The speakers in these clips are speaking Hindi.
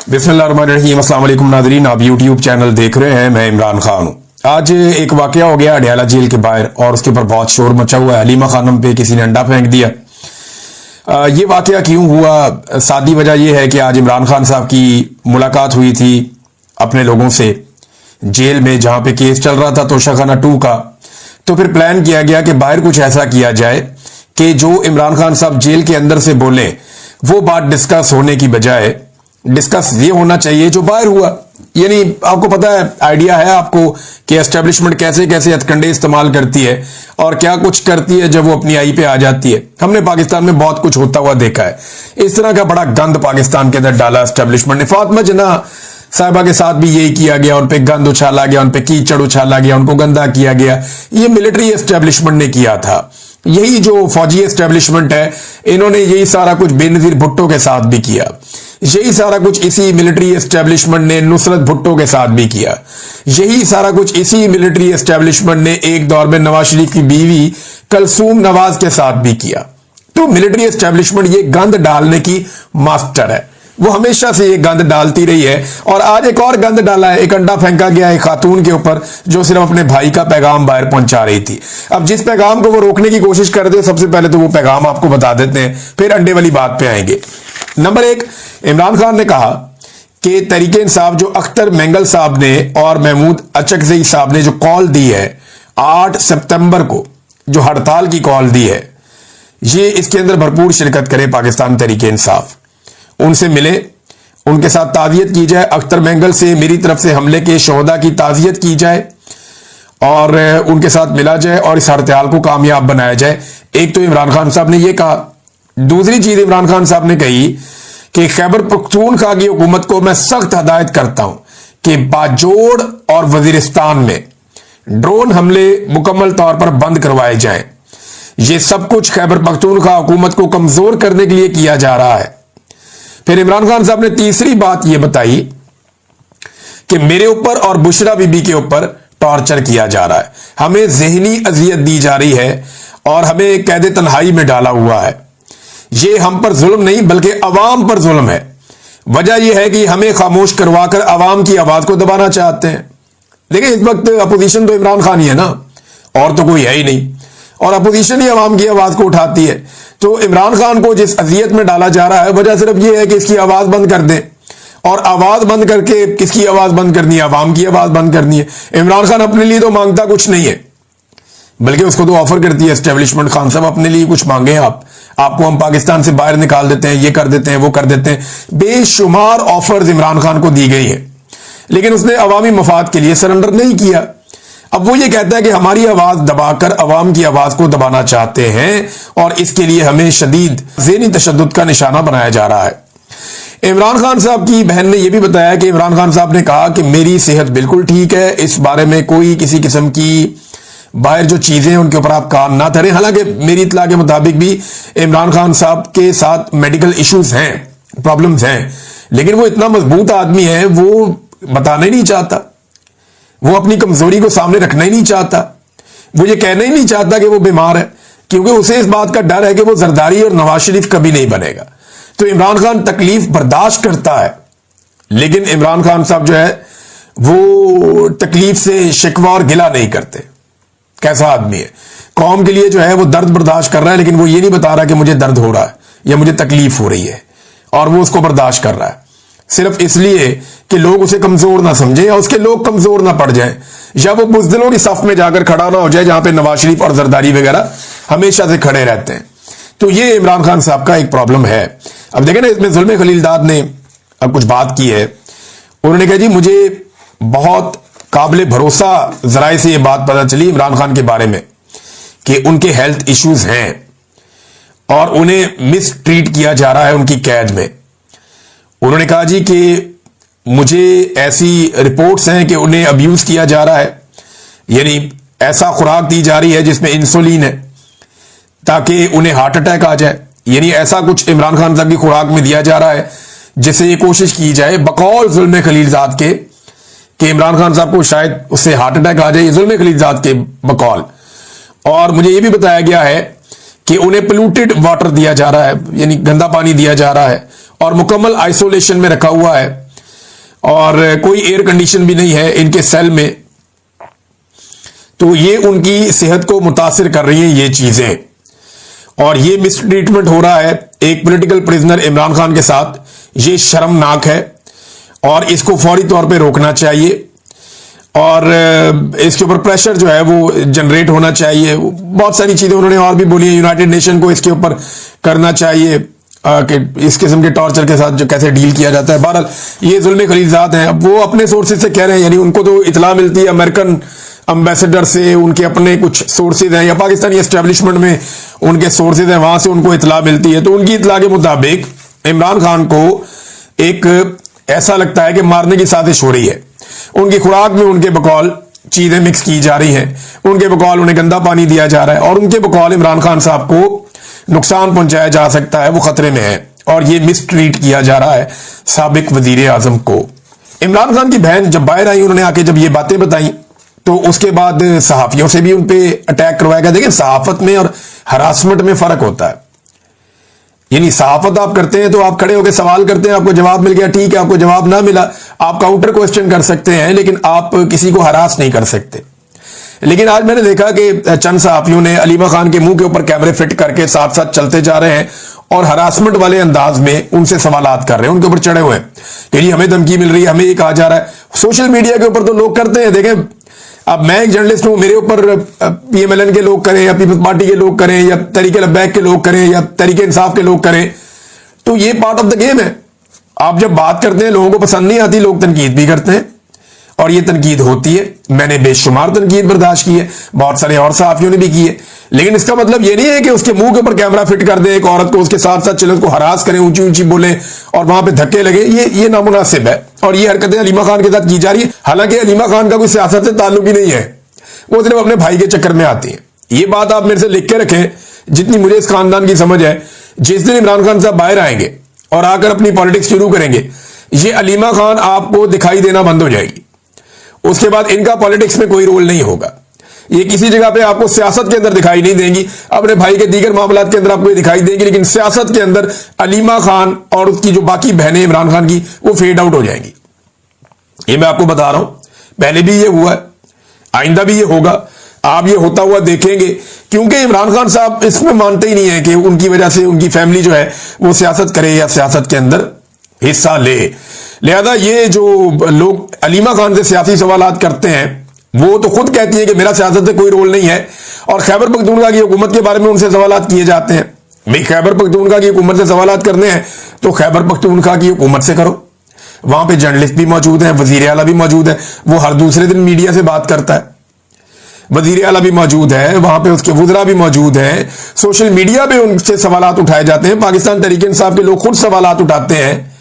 बिस्मिल्लाहिर्रहमानिर्रहीम। अस्सलाम वालेकुम नाज़रीन, आप यूट्यूब चैनल देख रहे हैं। मैं इमरान खान हूँ। आज एक वाकया हो गया अडयाला जेल के बाहर और उसके ऊपर बहुत शोर मचा हुआ है। हलीमा खानम पे किसी ने अंडा फेंक दिया। ये वाकया क्यों हुआ? सादी वजह यह है कि आज इमरान खान साहब की मुलाकात हुई थी अपने लोगों से जेल में, जहां पे केस चल रहा था तोशाखाना 2 का। तो फिर प्लान किया गया कि बाहर कुछ ऐसा किया जाए कि जो इमरान खान साहब जेल के अंदर से बोले वो बात डिस्कस होने की बजाय डिस्कस ये होना चाहिए जो बाहर हुआ। यानी आपको पता है, आइडिया है आपको कि एस्टेब्लिशमेंट कैसे कैसे हथकंडे इस्तेमाल करती है और क्या कुछ करती है जब वो अपनी आई पे आ जाती है। हमने पाकिस्तान में बहुत कुछ होता हुआ देखा है। इस तरह का बड़ा गंद पाकिस्तान के अंदर डाला एस्टेब्लिशमेंट ने। फातिमा जिन्ना साहिबा के साथ भी यही किया गया, उन पे गंद उछाला गया, उन पे कीचड़ उछाला गया, उनको गंदा किया गया। ये मिलिट्री एस्टेब्लिशमेंट ने किया था। यही जो फौजी एस्टेब्लिशमेंट है, इन्होंने यही सारा कुछ बेनजीर भुट्टो के साथ भी किया। यही सारा कुछ इसी मिलिट्री एस्टेब्लिशमेंट ने नुसरत भुट्टो के साथ भी किया। यही सारा कुछ इसी मिलिट्री एस्टेब्लिशमेंट ने एक दौर में नवाज शरीफ की बीवी कलसूम नवाज के साथ भी किया। तो मिलिट्री एस्टेब्लिशमेंट ये गंद डालने की मास्टर है। वो हमेशा से ये गंद डालती रही है और आज एक और गंद डाला है। एक अंडा फेंका गया है खातून के ऊपर जो सिर्फ अपने भाई का पैगाम बाहर पहुंचा रही थी। अब जिस पैगाम को वो रोकने की कोशिश कर रहे थे, सबसे पहले तो वो पैगाम आपको बता देते हैं, फिर अंडे वाली बात पे आएंगे। नंबर 1, इमरान खान ने कहा कि तहरीके इंसाफ जो अख्तर मेंगल साहब ने और महमूद अचकजई साहब ने जो कॉल दी है 8 सितंबर को, जो हड़ताल की कॉल दी है, ये इसके अंदर भरपूर शिरकत करे पाकिस्तान तहरीके इंसाफ। उनसे मिले, उनके साथ ताज़ियत की जाए। अख्तर मेंगल से मेरी तरफ से हमले के शोहदा की ताज़ियत की जाए और उनके साथ मिला जाए और इस हड़ताल को कामयाब बनाया जाए। एक तो इमरान खान साहब ने यह कहा। दूसरी चीज इमरान खान साहब ने कही कि खैबर पख्तूनख्वा की हुकूमत को मैं सख्त हदायत करता हूं कि बाजोड़ और वजीरिस्तान में ड्रोन हमले मुकम्मल तौर पर बंद करवाए जाएं। यह सब कुछ खैबर पख्तूनख्वा हुकूमत को कमजोर करने के लिए किया जा रहा है। फिर इमरान खान साहब ने तीसरी बात यह बताई कि मेरे ऊपर और बुशरा बीबी के ऊपर टॉर्चर किया जा रहा है, हमें जहनी अजियत दी जा रही है और हमें कैद तन्हाई में डाला हुआ है। ये हम पर जुल्म नहीं बल्कि अवाम पर जुल्म है। वजह यह है कि हमें खामोश करवाकर अवाम की आवाज को दबाना चाहते हैं। देखिए, इस वक्त अपोजिशन तो इमरान खान ही है ना, और तो कोई है ही नहीं, और अपोजिशन ही अवाम की आवाज को उठाती है। तो इमरान खान को जिस अजियत में डाला जा रहा है, वजह सिर्फ यह है कि इसकी आवाज बंद कर दें। और आवाज बंद करके किसकी आवाज बंद करनी है? अवाम की आवाज बंद करनी है। इमरान खान अपने लिए तो मांगता कुछ नहीं है, बल्कि उसको तो ऑफर करती है एस्टेब्लिशमेंट, खान साहब अपने लिए कुछ मांगे आपको हम पाकिस्तान से बाहर निकाल देते हैं, ये कर देते हैं, वो कर देते हैं। बेशुमार ऑफर्स इमरान खान को दी गई है, लेकिन उसने अवामी मफाद के लिए सरेंडर नहीं किया। अब वो ये कहता है कि हमारी आवाज दबाकर अवाम की आवाज को दबाना चाहते हैं और इसके लिए हमें शदीद ज़हनी तशद्दुद का निशाना बनाया जा रहा है। इमरान खान साहब की बहन ने यह भी बताया कि इमरान खान साहब ने कहा कि मेरी सेहत बिल्कुल ठीक है, इस बारे में कोई किसी किस्म की बाहर जो चीजें हैं उनके ऊपर आप कान ना धरें। हालांकि मेरी इत्तला के मुताबिक भी इमरान खान साहब के साथ मेडिकल इश्यूज हैं, प्रॉब्लम्स हैं, लेकिन वो इतना मजबूत आदमी है, वो बताना ही नहीं चाहता, वो अपनी कमजोरी को सामने रखना ही नहीं चाहता, वो ये कहना ही नहीं चाहता कि वो बीमार है, क्योंकि उसे इस बात का डर है कि वो जरदारी और नवाज शरीफ कभी नहीं बनेगा। तो इमरान खान तकलीफ बर्दाश्त करता है, लेकिन इमरान खान साहब जो है वो तकलीफ से शिकवा और गिला नहीं करते। कैसा आदमी है, कौम के लिए जो है वो दर्द बर्दाश्त कर रहा है, लेकिन वो ये नहीं बता रहा कि मुझे दर्द हो रहा है या मुझे तकलीफ हो रही है, और वो उसको बर्दाश्त कर रहा है सिर्फ इसलिए कि लोग उसे कमजोर ना समझें या उसके लोग कमजोर ना पड़ जाएं, या वो बुज़दिलों की सफ में जाकर खड़ा ना हो जाए जहां पे नवाज शरीफ और जरदारी वगैरह हमेशा से खड़े रहते हैं। तो ये इमरान खान साहब का एक प्रॉब्लम है। अब देखें ना, इसमें जुल्मे खलीलदाद ने अब कुछ बात की है। उन्होंने कहा जी मुझे बहुत काबिल भरोसा जराए से यह बात पता चली इमरान खान के बारे में कि उनके हेल्थ इश्यूज हैं और उन्हें मिस ट्रीट किया जा रहा है उनकी कैद में। उन्होंने कहा जी कि मुझे ऐसी रिपोर्ट्स हैं कि उन्हें अब्यूज किया जा रहा है, यानी ऐसा खुराक दी जा रही है जिसमें इंसुलिन है ताकि उन्हें हार्ट अटैक आ जाए। यानी ऐसा कुछ इमरान खान साहब की खुराक में दिया जा रहा है जिससे ये कोशिश की जाए बकौल जुल्म खलीलजाद के कि इमरान खान साहब को शायद उससे हार्ट अटैक आ जाए, जुल्म खलीलजाद के बकौल। और मुझे ये भी बताया गया है कि उन्हें पोल्यूटेड वाटर दिया जा रहा है, यानी गंदा पानी दिया जा रहा है और मुकम्मल आइसोलेशन में रखा हुआ है और कोई एयर कंडीशन भी नहीं है इनके सेल में, तो ये उनकी सेहत को मुतासिर कर रही है ये चीजें, और ये मिसट्रीटमेंट हो रहा है एक पॉलिटिकल प्रिजनर इमरान खान के साथ। ये शर्मनाक है और इसको फौरी तौर पे रोकना चाहिए, और इसके ऊपर प्रेशर जो है वो जनरेट होना चाहिए। बहुत सारी चीजें उन्होंने और भी बोली है, यूनाइटेड नेशन को इसके ऊपर करना चाहिए कि इस किस्म के टॉर्चर के साथ जो कैसे डील किया जाता है। बहरहाल ये जुल्म खलीजात हैं, वो अपने सोर्सेज से कह रहे हैं, यानी उनको तो इतला मिलती है अमेरिकन एम्बेसडर से, उनके अपने कुछ सोर्सेज हैं, या पाकिस्तानी एस्टेब्लिशमेंट में उनके सोर्सेज हैं, वहां से उनको इतला मिलती है। तो उनकी इतला के मुताबिक इमरान खान को एक ऐसा लगता है कि मारने की साजिश हो रही है। उनकी खुराक में उनके बकौल चीजें मिक्स की जा रही हैं, उनके बकौल उन्हें गंदा पानी दिया जा रहा है, और उनके बकौल इमरान खान साहब को नुकसान पहुंचाया जा सकता है, वो खतरे में है, और ये मिसट्रीट किया जा रहा है साबिक वजीर आजम को। इमरान खान की बहन जब बाहर आई, उन्होंने आके जब ये बातें बताई, तो उसके बाद सहाफियों से भी उन पे अटैक करवाया गया। देखिए, सहाफत में और हरासमेंट में फर्क होता है। यानी सहाफत आप करते हैं तो आप खड़े होकर सवाल करते हैं, आपको जवाब मिल गया, ठीक है, आपको जवाब ना मिला आप काउंटर क्वेश्चन कर सकते हैं, लेकिन आप किसी को हरास नहीं कर सकते। लेकिन आज मैंने देखा कि चंद सहाफियों ने अलीमा खान के मुंह के ऊपर कैमरे फिट करके साथ साथ चलते जा रहे हैं और हरासमेंट वाले अंदाज में उनसे सवालात कर रहे हैं, उनके ऊपर चढ़े हुए हैं कि जी हमें धमकी मिल रही है, हमें ये कहा जा रहा है। सोशल मीडिया के ऊपर तो लोग करते हैं। देखें, अब मैं एक जर्नलिस्ट हूं, मेरे ऊपर PMLN के लोग करें या पीपल्स पार्टी के लोग करें या तहरीक लब्बैक के लोग करें या तहरीक इंसाफ के लोग करें, तो ये पार्ट ऑफ द गेम है। आप जब बात करते हैं, लोगों को पसंद नहीं आती, लोग तनकीद भी करते हैं, और ये तनकीद होती है। मैंने बेशुमार तनकीद बर्दाश्त की है, बहुत सारे और सहाफियों ने भी की है, लेकिन इसका मतलब ये नहीं है कि उसके मुंह के ऊपर कैमरा फिट कर दे एक औरत को, उसके साथ साथ चले उसको हरास करें, ऊंची ऊंची बोले और वहां पे धक्के लगे। ये नामुनासिब है, और ये हरकतें अलीमा खान के साथ की जा रही है। हालांकि अलीमा खान का कोई सियासत से ताल्लुक ही नहीं है, वो सिर्फ अपने भाई के चक्कर में आती है। ये बात आप मेरे से लिख के रखें, जितनी मुझे इस खानदान की समझ है। जिस दिन इमरान खान साहब बाहर आएंगे और आकर अपनी पॉलिटिक्स शुरू करेंगे, ये अलीमा खान आपको दिखाई देना बंद हो जाएगी। उसके बाद इनका पॉलिटिक्स में कोई रोल नहीं होगा। ये किसी जगह पे आपको सियासत के अंदर दिखाई नहीं देंगी, अपने भाई के दीगर मामलात के अंदर आपको दिखाई देंगी, लेकिन सियासत के अंदर अलीमा खान और उसकी जो बाकी बहनें इमरान खान की, वो फेड आउट हो जाएंगी। ये मैं आपको बता रहा हूं, पहले भी ये हुआ है, आइंदा भी ये होगा, आप ये होता हुआ देखेंगे, क्योंकि इमरान खान साहब इसमें मानते ही नहीं है कि उनकी वजह से उनकी फैमिली जो है वो सियासत करे या सियासत के अंदर हिस्सा ले। लिहाजा ये जो लोग अलीमा खान से सियासी सवालात करते हैं, वो तो खुद कहती है कि मेरा सियासत से कोई रोल नहीं है, और खैबर पख्तूनख्वा की हुकूमत के बारे में उनसे सवालात किए जाते हैं। भाई, खैबर पख्तूनख्वा की हुकूमत से सवालात करने हैं तो खैबर पख्तूनख्वा की हुकूमत से करो। वहां पे जर्नलिस्ट भी मौजूद हैं, वजीर आला भी मौजूद है, वो हर दूसरे दिन मीडिया से बात करता है। वजीर आला भी मौजूद है, वहां पे उसके वुज़रा भी मौजूद हैं, सोशल मीडिया पे उनसे सवालात उठाए जाते हैं, पाकिस्तान तहरीक इंसाफ के लोग खुद सवालात उठाते हैं।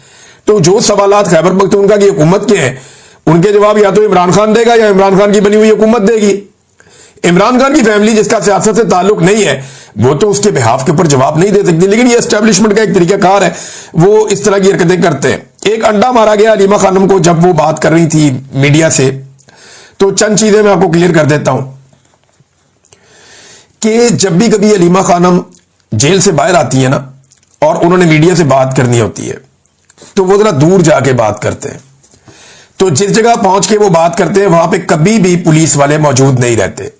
तो जो सवालात खैबर पख्तूनख्वा की हुकूमत के हैं, उनके जवाब या तो इमरान खान देगा या इमरान खान की बनी हुई हुकूमत देगी। इमरान खान की फैमिली जिसका सियासत से ताल्लुक नहीं है, वो तो उसके बिहाफ के ऊपर जवाब नहीं दे सकती, लेकिन ये एस्टेब्लिशमेंट का एक तरीकाकार है, वो इस तरह की हरकतें करते हैं। एक अंडा मारा गया अलीमा खानम को जब वो बात कर रही थी मीडिया से। तो चंद चीजें मैं आपको क्लियर कर देता हूं कि जब भी कभी अलीमा खानम जेल से बाहर आती है ना, और उन्होंने मीडिया से बात करनी होती है, तो वो जरा दूर जाके बात करते हैं। तो जिस जगह पहुंच के वो बात करते हैं, वहां पे कभी भी पुलिस वाले मौजूद नहीं रहते।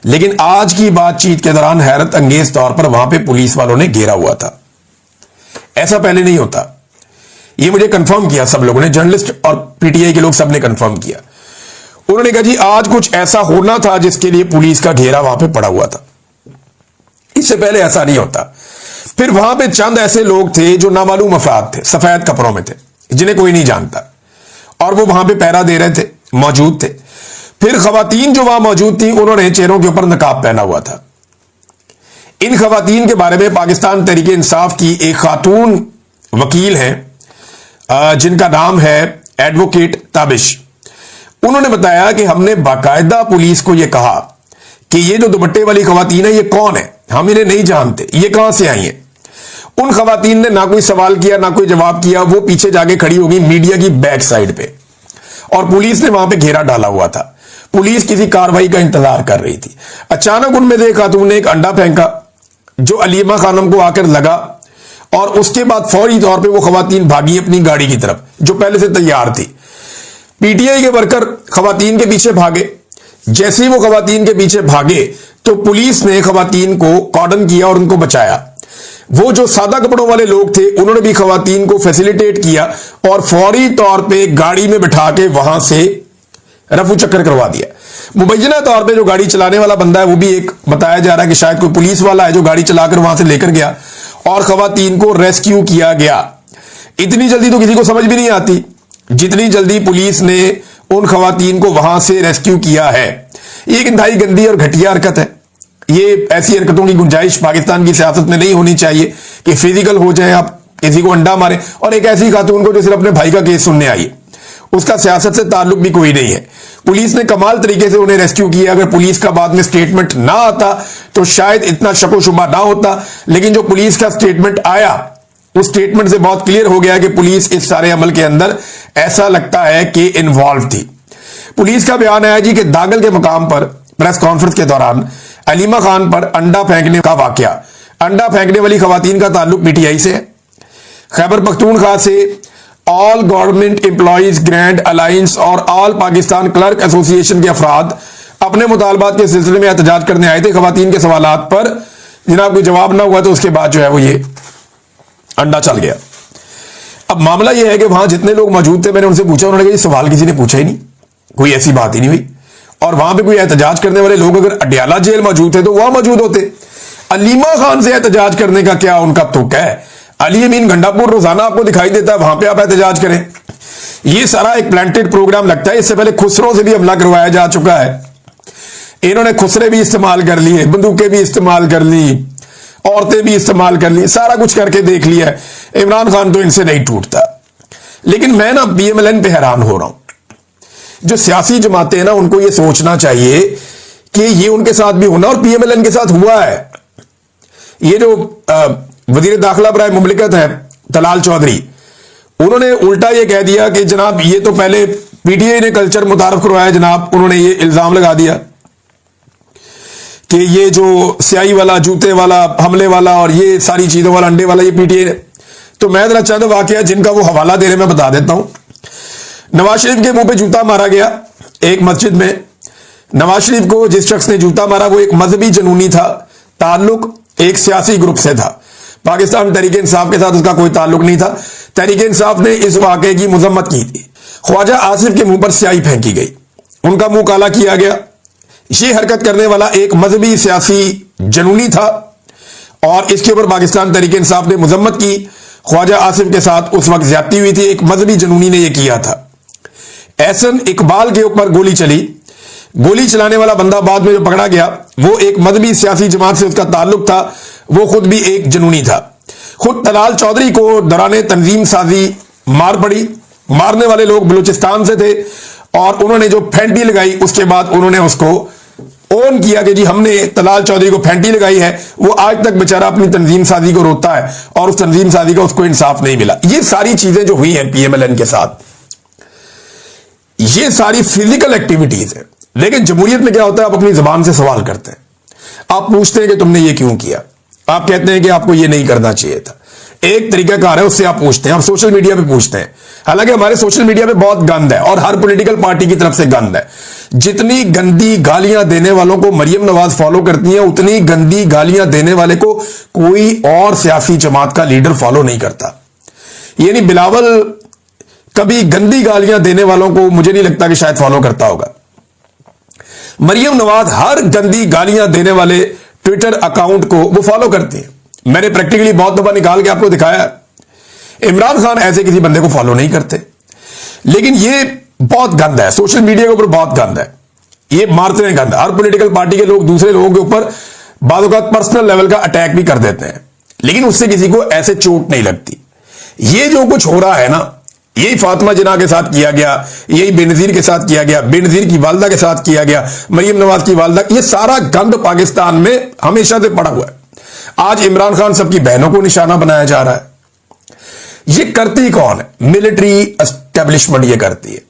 लेकिन आज की बातचीत के दौरान हैरत अंगेज तौर पर वहां पे पुलिस वालों ने घेरा हुआ था। ऐसा पहले नहीं होता। ये मुझे कंफर्म किया सब लोगों ने, जर्नलिस्ट और PTI के लोग सब ने कंफर्म किया। उन्होंने कहा जी आज कुछ ऐसा होना था जिसके लिए पुलिस का घेरा वहां पे पड़ा हुआ था, इससे पहले ऐसा नहीं होता। फिर वहां पे चंद ऐसे लोग थे जो नामालूम अफराद थे, सफेद कपड़ों में थे, जिन्हें कोई नहीं जानता, और वो वहां पे पहरा दे रहे थे, मौजूद थे। फिर खवातीन जो वहां मौजूद थी, उन्होंने चेहरों के ऊपर नकाब पहना हुआ था। इन खवातीन के बारे में पाकिस्तान तहरीक इंसाफ की एक खातून वकील हैं, जिनका नाम है एडवोकेट ताबिश। उन्होंने बताया कि हमने बाकायदा पुलिस को यह कहा कि ये जो दुपट्टे वाली खवातीन है, ये कौन है, हम इन्हें नहीं जानते, ये कहां से आई हैं। उन खवातीन ने ना कोई सवाल किया, ना कोई जवाब किया, वो पीछे जाके खड़ी होगी मीडिया की बैक साइड पे, और पुलिस ने वहां पे घेरा डाला हुआ था। पुलिस किसी कार्रवाई का इंतजार कर रही थी। अचानक उनमें से एक खातून ने एक अंडा फेंका जो अलीमा खानम को आकर लगा, और उसके बाद फौरी तौर पे वो खवातीन भागी अपनी गाड़ी की तरफ जो पहले से तैयार थी। पीटीआई के वर्कर खवातीन के पीछे भागे। जैसे ही वो खवातीन के पीछे भागे तो पुलिस ने खवातीन को कॉर्डन किया और उनको बचाया। वो जो सादा कपड़ों वाले लोग थे उन्होंने भी खवातीन को फैसिलिटेट किया और फौरी तौर पे गाड़ी में बिठा के वहां से रफू चक्कर करवा दिया। मुबैना तौर पे जो गाड़ी चलाने वाला बंदा है वो भी एक बताया जा रहा है कि शायद कोई पुलिस वाला है जो गाड़ी चलाकर वहां से लेकर गया और खवातीन को रेस्क्यू किया गया। इतनी जल्दी तो किसी को समझ भी नहीं आती जितनी जल्दी पुलिस ने उन खवातीन को वहां से रेस्क्यू किया है। ये एक इंतहाई गंदी और घटिया हरकत है। ये ऐसी हरकतों की गुंजाइश पाकिस्तान की सियासत में नहीं होनी चाहिए कि फिजिकल हो जाए, आप किसी को अंडा मारे। और एक ऐसी खातून को जो सिर्फ अपने भाई का केस सुनने आई, उसका सियासत से ताल्लुक भी कोई नहीं है। पुलिस ने कमाल तरीके से उन्हें रेस्क्यू किया। अगर पुलिस का बाद में स्टेटमेंट ना आता तो शायद इतना शको शुबा ना होता, लेकिन जो पुलिस का स्टेटमेंट आया उस स्टेटमेंट से बहुत क्लियर हो गया कि पुलिस इस सारे अमल के अंदर ऐसा लगता है कि इन्वॉल्व थी। पुलिस का बयान आया जी कि दागल के मकाम पर प्रेस कॉन्फ्रेंस के दौरान अलीमा खान पर अंडा फेंकने का वाकया, अंडा फेंकने वाली खवातीन का ताल्लुक पीटीआई से है। खैबर पख्तूनख्वा से all government employees grand alliance और ऑल पाकिस्तान क्लर्क एसोसिएशन के अफराद अपने मुतालबात के सिलसिले में एहतजाज करने आए थे। खवातीन के सवालात पर जनाब कोई जवाब ना हुआ तो उसके बाद जो है वो ये अंडा चल गया। अब मामला यह है कि वहां जितने लोग मौजूद थे मैंने उनसे पूछा, उन्होंने कहा ये सवाल किसी ने पूछा ही नहीं, कोई ऐसी बात ही नहीं हुई। और वहां पे कोई एहतजाज करने वाले लोग अगर अडयाला जेल मौजूद थे तो वहां मौजूद होते। अलीमा खान से एहतजाज करने का क्या उनका तुक है? अली अमीन गंडापुर रोजाना आपको दिखाई देता है, वहां पे आप एहतजाज करें। ये सारा एक प्लांटेड प्रोग्राम लगता है। इससे पहले खुसरों से भी हमला करवाया जा चुका है। इन्होंने खुसरे भी इस्तेमाल कर लिए, बंदूकें भी इस्तेमाल कर ली, औरतें भी इस्तेमाल कर ली, सारा कुछ करके देख लिया। इमरान खान तो इनसे नहीं टूटता। लेकिन मैं ना पीएमएलएन पे हैरान हो रहा हूं। जो सियासी जमातें हैं ना उनको ये सोचना चाहिए कि ये उनके साथ भी होना, और पीएमएलएन के साथ हुआ है। ये जो वजीर दाखिला बराए मुमलिकत है तलाल चौधरी, उन्होंने उल्टा ये कह दिया कि जनाब ये तो पहले पीटीआई ने कल्चर मुतारफ करवाया। जनाब उन्होंने ये इल्जाम लगा दिया कि ये जो स्याही वाला, जूते वाला, हमले वाला और ये सारी चीजों वाला, अंडे वाला, ये पीटीआई ने। तो मैं जरा चंद वाकया जिनका वो हवाला दे रहे मैं बता देता हूं। नवाज शरीफ के मुंह पे जूता मारा गया एक मस्जिद में। नवाज शरीफ को जिस शख्स ने जूता मारा वो एक मजहबी जनूनी था, ताल्लुक एक सियासी ग्रुप से था। पाकिस्तान तहरीक इंसाफ के साथ उसका कोई ताल्लुक नहीं था। तहरीक इंसाफ ने इस वाकये की मजम्मत की थी। ख्वाजा आसिफ के मुंह पर स्याही फेंकी गई, उनका मुंह काला किया गया। ये हरकत करने वाला एक मजहबी सियासी जनूनी था और इसके ऊपर पाकिस्तान तहरीक इंसाफ ने मजम्मत की। ख्वाजा आसिफ के साथ उस वक्त ज्यादती हुई थी, एक मजहबी जनूनी ने यह किया था। एहसन इकबाल के ऊपर गोली चली। गोली चलाने वाला बंदा बाद में जो पकड़ा गया वो एक मजहबी सियासी जमात से उसका ताल्लुक था, वो खुद भी एक जनूनी था। खुद तलाल चौधरी को दौरान तंजीम साजी मार पड़ी। मारने वाले लोग बलूचिस्तान से थे और उन्होंने जो फेंटी लगाई उसके बाद उन्होंने उसको ओन किया कि जी हमने तलाल चौधरी को फेंटी लगाई है। वो आज तक बेचारा अपनी तंजीम साजी को रोता है और उस तंजीम साजी का उसको इंसाफ नहीं मिला। ये सारी चीजें जो हुई हैं पीएमएलएन के साथ, ये सारी फिजिकल एक्टिविटीज है। लेकिन जमहूरियत में क्या होता है, आप अपनी जबान से सवाल करते हैं, आप पूछते हैं कि तुमने ये क्यों किया, आप कहते हैं कि आपको ये नहीं करना चाहिए था। एक तरीकाकार है, उससे आप पूछते हैं, आप सोशल मीडिया पे पूछते हैं। हालांकि हमारे सोशल मीडिया पे बहुत गंद है और हर पॉलिटिकल पार्टी की तरफ से गंद है। जितनी गंदी गालियां देने वालों को मरियम नवाज फॉलो करती है, उतनी गंदी गालियां देने वाले को कोई और सियासी जमात का लीडर फॉलो नहीं करता। यानी बिलावल कभी गंदी गालियां देने वालों को मुझे नहीं लगता कि शायद फॉलो करता होगा। मरियम नवाज हर गंदी गालियां देने वाले ट्विटर अकाउंट को वो फॉलो करती है। मैंने प्रैक्टिकली बहुत दफा निकाल के आपको दिखाया। इमरान खान ऐसे किसी बंदे को फॉलो नहीं करते। लेकिन ये बहुत गंद है, सोशल मीडिया के ऊपर बहुत गंद है, ये मारते हैं गंद। हर पॉलिटिकल पार्टी के लोग दूसरे लोगों के ऊपर बादों का पर्सनल लेवल का अटैक भी कर देते हैं, लेकिन उससे किसी को ऐसे चोट नहीं लगती। ये जो कुछ हो रहा है ना, यही फातिमा जिन्ना के साथ किया गया, यही बेनजीर के साथ किया गया, बेनजीर की वालदा के साथ किया गया, मरियम नवाज की वालदा, ये सारा गंद पाकिस्तान में हमेशा से पड़ा हुआ है। आज इमरान खान सबकी बहनों को निशाना बनाया जा रहा है। ये करती कौन है? मिलिट्री एस्टेब्लिशमेंट ये करती है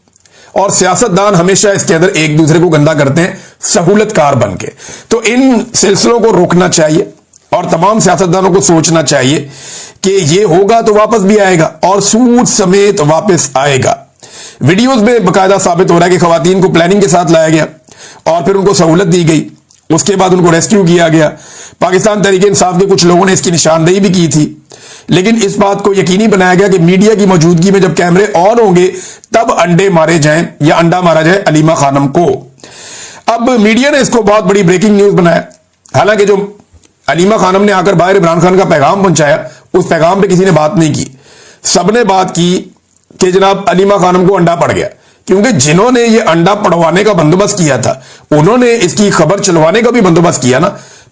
और सियासतदान हमेशा इसके अंदर एक दूसरे को गंदा करते हैं सहूलतकार बन के। तो इन सिलसिलों को रोकना चाहिए और तमाम सियासतदानों को सोचना चाहिए कि ये होगा तो वापस भी आएगा और सूद समेत वापस आएगा। वीडियोस में बकायदा साबित हो रहा है कि खवातीन को प्लानिंग के साथ लाया गया और फिर उनको सहूलत दी गई, उसके बाद उनको रेस्क्यू किया गया। पाकिस्तान तहरीक इंसाफ के कुछ लोगों ने इसकी निशानदेही भी की थी, लेकिन इस बात को यकीनी बनाया गया कि मीडिया की मौजूदगी में जब कैमरे ऑन होंगे तब अंडे मारे जाएं या अंडा मारा जाए अलीमा खानम को। अब मीडिया ने इसको बहुत बड़ी ब्रेकिंग न्यूज बनाया। हालांकि जो अलीमा खानम ने आकर बाहर इमरान खान का पैगाम पहुंचाया, उस पैगाम पे किसी ने बात नहीं की। सबने बात की कि जनाब अलीमा खानम को अंडा पड़ गया, क्योंकि जिन्होंने ये अंडा पड़वाने का बंदोबस्त किया था उन्होंने इसकी खबर चलवाने का भी बंदोबस्त किया ना,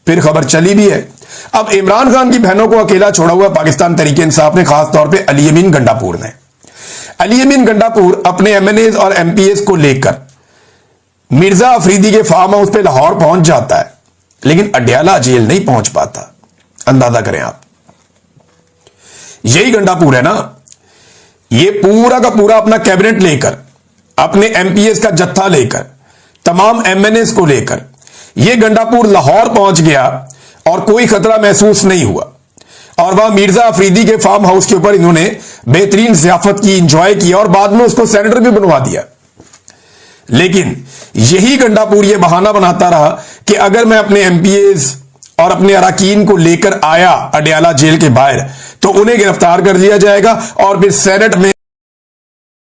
फिर खबर चली भी है। अब इमरान खान की बहनों को अकेला छोड़ा हुआ पाकिस्तान तहरीक इंसाफ ने, खासतौर पर अली अमीन गंडापुर ने। अली अमीन गंडापुर अपने एमएनएज और एमपीएस को लेकर मिर्जा अफरीदी के फार्म हाउस पे लाहौर पहुंच जाता है, लेकिन अडयाला जेल नहीं पहुंच पाता। अंदाजा करें आप, यही गंडापुर है ना। ये पूरा का पूरा अपना कैबिनेट लेकर, अपने एमपीएस का जत्था लेकर, तमाम एमएनएस को लेकर ये गंडापुर लाहौर पहुंच गया और कोई खतरा महसूस नहीं हुआ। और वहां मिर्जा अफरीदी के फार्म हाउस के ऊपर इन्होंने बेहतरीन जियाफत की, इंजॉय किया और बाद में उसको सेनेटर भी बनवा दिया। लेकिन यही गंडापुर ये बहाना बनाता रहा कि अगर मैं अपने एमपीएस और अपने अराकीन को लेकर आया अडयाला जेल के बाहर तो उन्हें गिरफ्तार कर लिया जाएगा और फिर सेनेट में